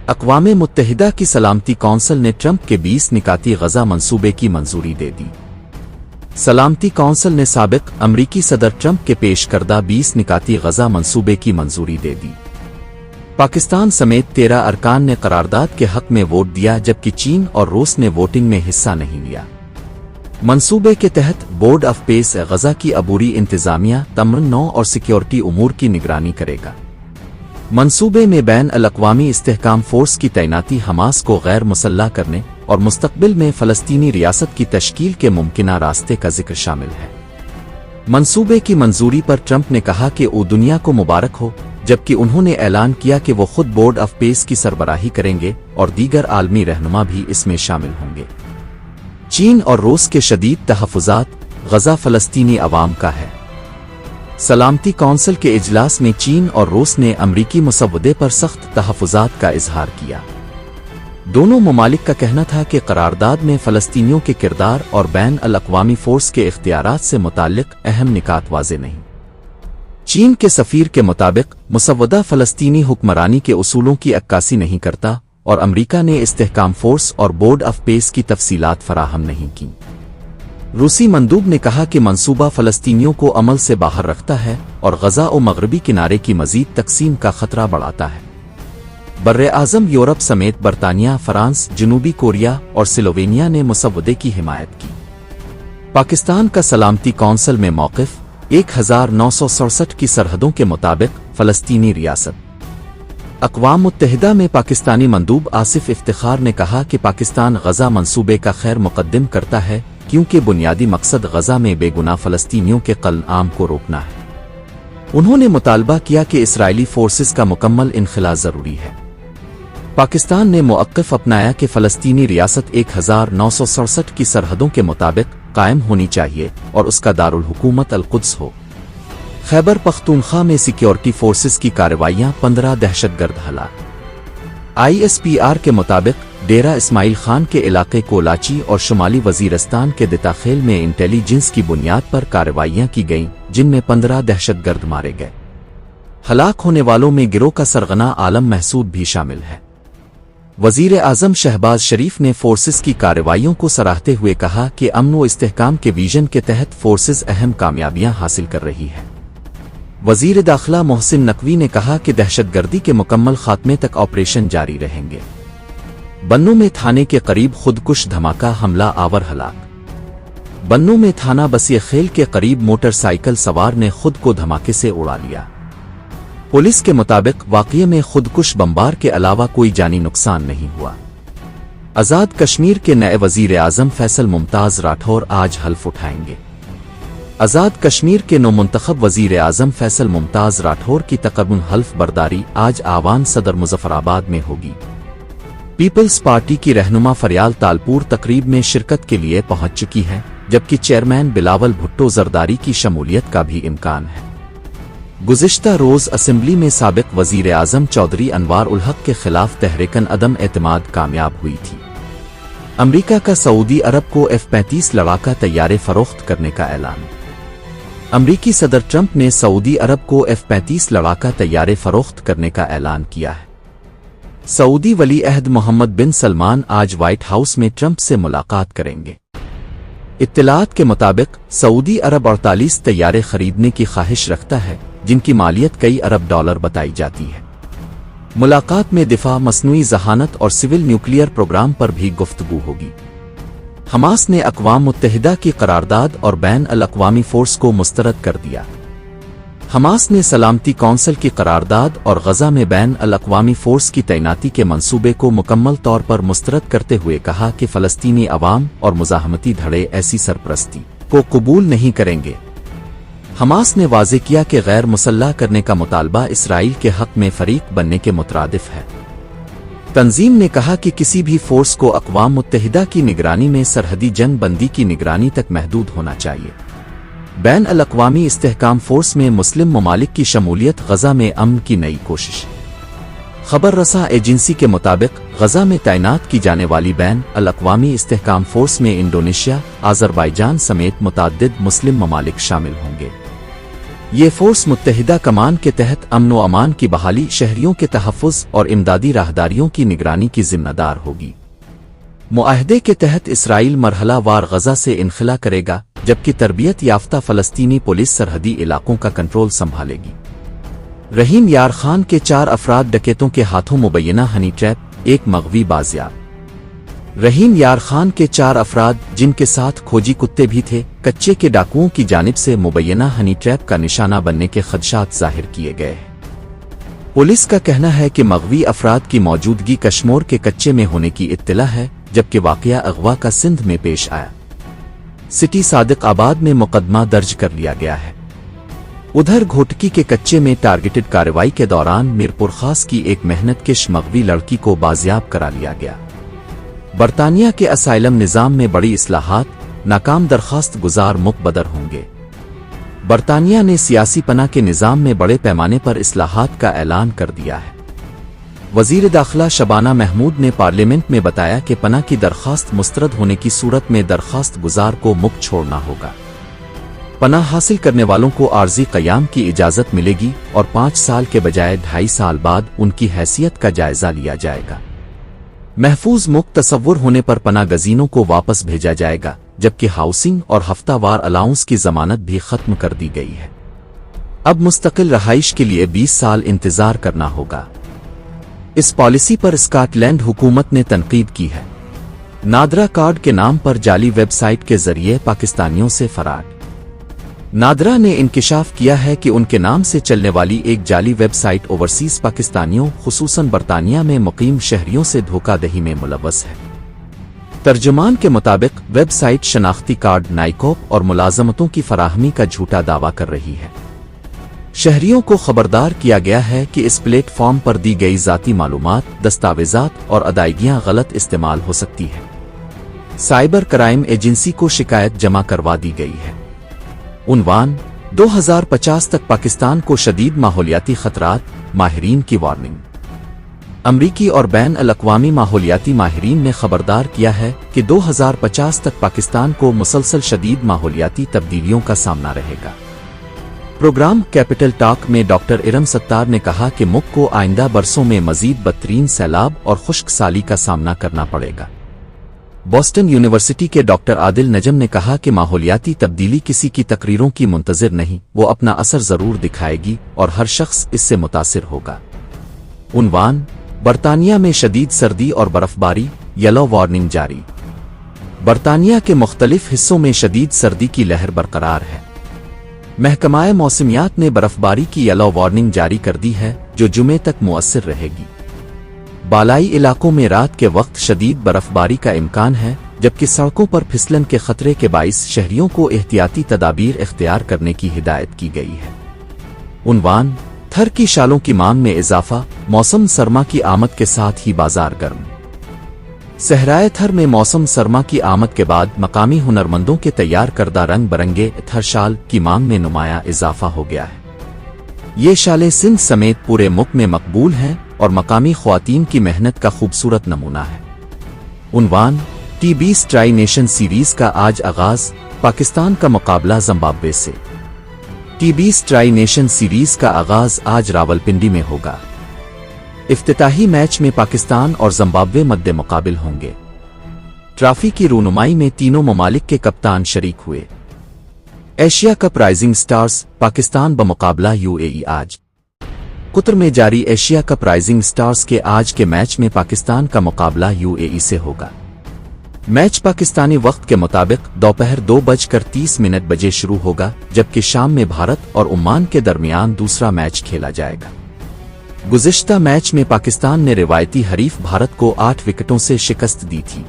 अक़वाम मुत्तहिदा की सलामती कौंसिल ने ट्रंप के 20 निकाती गज़ा मंसूबे की मंजूरी दे दी। सलामती कौंसिल ने साबिक अमरीकी सदर ट्रंप के पेश करदा 20 निकाती गज़ा मंसूबे की मंजूरी दे दी। पाकिस्तान समेत 13 अरकान ने करारदाद के हक में वोट दिया, जबकि चीन और रूस ने वोटिंग में हिस्सा नहीं लिया। मंसूबे के तहत बोर्ड ऑफ पेस गज़ा की अबूरी इंतजामिया, तमन नौ और सिक्योरिटी उमूर की निगरानी करेगा। मंसूबे में बैन अल-अक़वामी इस्तेहकाम फोर्स की तैनाती, हमास को गैर मुसल्लह करने और मुस्तक़बिल में फ़लस्तीनी रियासत की तश्कील के मुमकिना रास्ते का जिक्र शामिल है। मंसूबे की मंजूरी पर ट्रंप ने कहा कि वो दुनिया को मुबारक हो, जबकि उन्होंने ऐलान किया कि वो खुद बोर्ड ऑफ पेस की सरबराही करेंगे और दीगर आलमी रहनुमा भी इसमें शामिल होंगे। चीन और रूस के शदीद तहफ़्फ़ुज़ात, गज़ा फ़लस्तीनी अवाम का है। सलामती कौंसिल के इजलास में चीन और रूस ने अमरीकी मुसव्वदे पर सख्त तहफ़्फ़ुज़ात का इजहार किया। दोनों ममालिक का कहना था कि करारदाद में फ़लस्तीनियों के किरदार और बैन अल-अक़वामी फ़ोर्स के इख्तियारात से मुताल्लिक़ अहम निकात वाज़े नहीं। चीन के सफ़ीर के मुताबिक मुसव्वदा फ़लस्तीनी हुक्मरानी के उसूलों की अक्कासी नहीं करता और अमरीका ने इस्तेहकाम फोर्स और बोर्ड ऑफ पेस की तफसीलात फराहम नहीं की। रूसी मंदूब ने कहा कि मंसूबा फ़लस्तीनियों को अमल से बाहर रखता है और गज़ा और मगरबी किनारे की मज़ीद तकसीम का ख़तरा बढ़ाता है। बर्र-ए-आज़म यूरोप समेत बरतानिया, फ्रांस, जनूबी कोरिया और स्लोवेनिया ने मुसव्वदे की हिमायत की। पाकिस्तान का सलामती कौंसिल में मौक़िफ़ 1967 की सरहदों के मुताबिक फ़लस्तीनी रियासत। अक़वाम मुत्तहिदा में पाकिस्तानी मंदूब आसिफ इफ्तिखार ने कहा कि पाकिस्तान गज़ा मंसूबे का खैर मुक़द्दम करता है, क्योंकि बुनियादी मकसद गज़ा में बेगुनाह फ़लस्तीनियों के क़त्ल आम को रोकना है। उन्होंने मुतालबा किया कि इसराइली फोर्सेस का मुकम्मल इन्खिला ज़रूरी है। पाकिस्तान ने मौक़िफ़ अपनाया कि फ़लस्तीनी रियासत 1967 की सरहदों के मुताबिक कायम होनी चाहिए और उसका दारुल हुकूमत अल-कुद्स हो। खैबर पख्तूनख्वा में सिक्योरिटी फोर्सेस की कार्रवाइयां, 15 दहशतगर्द हलाक। ISPR के मुताबिक डेरा इस्माइल खान के इलाके कोलाची और शुमाली वजीरिस्तान के दिताखेल में इंटेलिजेंस की बुनियाद पर कार्रवाइयां की गईं, जिनमें 15 दहशतगर्द मारे गए। हलाक होने वालों में गिरोह का सरगना आलम महसूद भी शामिल है। वज़ीर आज़म शहबाज शरीफ ने फोर्सेस की कार्रवाइयों को सराहते हुए कहा कि अमन व इस्तेहकाम के विजन के तहत फोर्सेस अहम कामयाबियां हासिल कर रही है। वज़ीर दाखिला मोहसिन नकवी ने कहा कि दहशतगर्दी के मुकम्मल खात्मे तक ऑपरेशन जारी रहेंगे। बन्नू में थाने के करीब खुदकुश धमाका, हमला आवर हलाक। बन्नू में थाना बसिया खेल के करीब मोटरसाइकिल सवार ने खुद को धमाके से उड़ा लिया। पुलिस के मुताबिक वाक़ये में खुदकुश बमबार के अलावा कोई जानी नुकसान नहीं हुआ। आज़ाद कश्मीर के नए वज़ीर आज़म फैसल मुमताज़ राठौर आज हल्फ उठाएंगे। आज़ाद कश्मीर के नौमुंतखब वज़ीर आज़म फैसल मुमताज़ राठौर की तकरीबन हल्फ बर्दारी आज आवान सदर मुज़फ़्फ़राबाद में होगी। पीपल्स पार्टी की रहनुमा फरियाल तालपुर तकरीब में शिरकत के लिए पहुंच चुकी है, जबकि चेयरमैन बिलावल भुट्टो जरदारी की शमूलियत का भी इम्कान है। गुज़िश्ता रोज़ असेंबली में साबिक़ वज़ीर आज़म चौधरी अनवार उल हक के खिलाफ तहरीकन अदम एतमाद कामयाब हुई थी। अमरीका का सऊदी अरब को F-35 लड़ाका तैयारे फ़रोख्त करने का ऐलान। अमरीकी सदर ट्रंप ने सऊदी अरब को F-35 लड़ाका तैयारे फ़रोख्त करने का ऐलान किया है। सऊदी वली अहद मोहम्मद बिन सलमान आज व्हाइट हाउस में ट्रंप से मुलाकात करेंगे। इत्तलात के मुताबिक सऊदी अरब 48 तैयारे खरीदने की ख्वाहिश रखता है, जिनकी मालियत कई अरब डॉलर बताई जाती है। मुलाकात में दिफा, मसनूई ज़हानत और सिविल न्यूक्लियर प्रोग्राम पर भी गुफ्तगू होगी। हमास ने अक़वाम मुत्तहिदा की करारदाद और बैन अल-अक़वामी फोर्स को मुस्तरद कर दिया। हमास ने सलामती कौंसिल की करारदाद और गज़ा में बैन अल-अक़वामी फोर्स की तैनाती के मंसूबे को मुकम्मल तौर पर मुस्तरद करते हुए कहा कि फ़लस्तीनी अवाम और मुज़ाहमती धड़े ऐसी सरपरस्ती को कबूल नहीं करेंगे। हमास ने वाज़े किया कि गैर मुसल्लह करने का मुतालबा इसराइल के हक़ में फ़रीक बनने के मुतरादिफ है। तंजीम ने कहा कि किसी भी फोर्स को अक़वाम मुत्तहिदा की निगरानी में सरहदी जंग बंदी की निगरानी तक महदूद होना चाहिए। बैन अल-अक़वामी इस्तेहकाम फोर्स में मुस्लिम ममालिक की शमूलियत गज़ा में अमन की नई कोशिश। खबर रसा एजेंसी के मुताबिक गज़ा में तैनात की जाने वाली बैन अल-अक़वामी इस्तेहकाम फोर्स में इंडोनेशिया, आज़रबाईजान समेत मुतअद्दिद मुस्लिम ममालिक शामिल होंगे। یہ فورس متحدہ کمان کے تحت امن و امان کی بحالی، شہریوں کے تحفظ اور امدادی راہداریوں کی نگرانی کی ذمہ دار ہوگی۔ معاہدے کے تحت اسرائیل مرحلہ وار غزہ سے انخلا کرے گا، جبکہ تربیت یافتہ فلسطینی پولیس سرحدی علاقوں کا کنٹرول سنبھالے گی۔ رحیم یار خان کے 4 افراد ڈکیتوں کے ہاتھوں، مبینہ ہنی ٹریپ، ایک مغوی بازیاب۔ رحیم یار خان کے 4 افراد، جن کے ساتھ کھوجی کتے بھی تھے، کچے کے ڈاکوؤں کی جانب سے مبینہ ہنی ٹریپ کا نشانہ بننے کے خدشات ظاہر کیے گئے ہیں۔ پولیس کا کہنا ہے کہ مغوی افراد کی موجودگی کشمور کے کچے میں ہونے کی اطلاع ہے، جبکہ واقعہ اغوا کا سندھ میں پیش آیا۔ سٹی صادق آباد میں مقدمہ درج کر لیا گیا ہے۔ ادھر گھوٹکی کے کچے میں ٹارگیٹڈ کارروائی کے دوران میرپور خاص کی ایک محنت کش مغوی لڑکی کو بازیاب کرا لیا گیا۔ برطانیہ کے اسائلم نظام میں بڑی اصلاحات، ناکام درخواست گزار مقبدر ہوں گے۔ برطانیہ نے سیاسی پناہ کے نظام میں بڑے پیمانے پر اصلاحات کا اعلان کر دیا ہے۔ وزیر داخلہ شبانہ محمود نے پارلیمنٹ میں بتایا کہ پناہ کی درخواست مسترد ہونے کی صورت میں درخواست گزار کو مفت چھوڑنا ہوگا۔ پناہ حاصل کرنے والوں کو عارضی قیام کی اجازت ملے گی اور 5 سال کے بجائے 2.5 سال بعد ان کی حیثیت کا جائزہ لیا جائے گا۔ محفوظ ملک تصور ہونے پر پناہ گزینوں کو واپس بھیجا جائے گا، جبکہ ہاؤسنگ اور ہفتہ وار الاؤنس کی ضمانت بھی ختم کر دی گئی ہے۔ اب مستقل رہائش کے لیے 20 سال انتظار کرنا ہوگا۔ اس پالیسی پر اسکاٹ لینڈ حکومت نے تنقید کی ہے۔ نادرا کارڈ کے نام پر جعلی ویب سائٹ کے ذریعے پاکستانیوں سے فراڈ۔ نادرا نے انکشاف کیا ہے کہ ان کے نام سے چلنے والی ایک جعلی ویب سائٹ اوورسیز پاکستانیوں، خصوصاً برطانیہ میں مقیم شہریوں سے دھوکہ دہی میں ملوث ہے۔ ترجمان کے مطابق ویب سائٹ شناختی کارڈ، نائکوپ اور ملازمتوں کی فراہمی کا جھوٹا دعویٰ کر رہی ہے۔ شہریوں کو خبردار کیا گیا ہے کہ اس پلیٹ فارم پر دی گئی ذاتی معلومات، دستاویزات اور ادائیگیاں غلط استعمال ہو سکتی ہیں۔ سائبر کرائم ایجنسی کو شکایت جمع کروا دی گئی ہے۔ عنوان: 2050 تک پاکستان کو شدید ماحولیاتی خطرات، ماہرین کی وارننگ۔ امریکی اور بین الاقوامی ماحولیاتی ماہرین نے خبردار کیا ہے کہ 2050 تک پاکستان کو مسلسل شدید ماحولیاتی تبدیلیوں کا سامنا رہے گا۔ پروگرام کیپٹل ٹاک میں ڈاکٹر ارم ستار نے کہا کہ ملک کو آئندہ برسوں میں مزید بدترین سیلاب اور خشک سالی کا سامنا کرنا پڑے گا۔ بوسٹن یونیورسٹی کے ڈاکٹر عادل نجم نے کہا کہ ماحولیاتی تبدیلی کسی کی تقریروں کی منتظر نہیں، وہ اپنا اثر ضرور دکھائے گی اور ہر شخص اس سے متاثر ہوگا۔ عنوان: برطانیہ میں شدید سردی اور برف باری، یلو وارننگ جاری۔ برطانیہ کے مختلف حصوں میں شدید سردی کی لہر برقرار ہے۔ محکمہ موسمیات نے برف باری کی یلو وارننگ جاری کر دی ہے، جو جمعے تک مؤثر رہے گی۔ بالائی علاقوں میں رات کے وقت شدید برف باری کا امکان ہے، جبکہ سڑکوں پر پھسلن کے خطرے کے باعث شہریوں کو احتیاطی تدابیر اختیار کرنے کی ہدایت کی گئی ہے۔ عنوان: تھر کی شالوں کی مانگ میں اضافہ، موسم سرما کی آمد کے ساتھ ہی بازار گرم۔ صحرائے تھر میں موسم سرما کی آمد کے بعد مقامی ہنرمندوں کے تیار کردہ رنگ برنگے تھر شال کی مانگ میں نمایاں اضافہ ہو گیا ہے۔ یہ شالیں سندھ سمیت پورے ملک میں مقبول ہیں اور مقامی خواتین کی محنت کا خوبصورت نمونہ ہے۔ عنوان: ٹی-20 ٹرائی نیشن سیریز کا آج آغاز، پاکستان کا مقابلہ زمبابوے سے۔ ٹی-20 ٹرائی نیشن سیریز کا آغاز آج راولپنڈی میں ہوگا۔ افتتاحی میچ میں پاکستان اور زمبابوے مد مقابل ہوں گے۔ ٹرافی کی رونمائی میں تینوں ممالک کے کپتان شریک ہوئے۔ Asia cup rising stars, Pakistan بمقابلہ UAE آج۔ قطر میں جاری ایشیا کپ رائزنگ سٹارز کے آج کے میچ میں پاکستان کا مقابلہ UAE سے ہوگا۔ میچ پاکستانی وقت کے مطابق دوپہر 2:30 بجے شروع ہوگا، جبکہ شام میں بھارت اور عمان کے درمیان دوسرا میچ کھیلا جائے گا۔ گزشتہ میچ میں پاکستان نے روایتی حریف بھارت کو 8 وکٹوں سے شکست دی تھی۔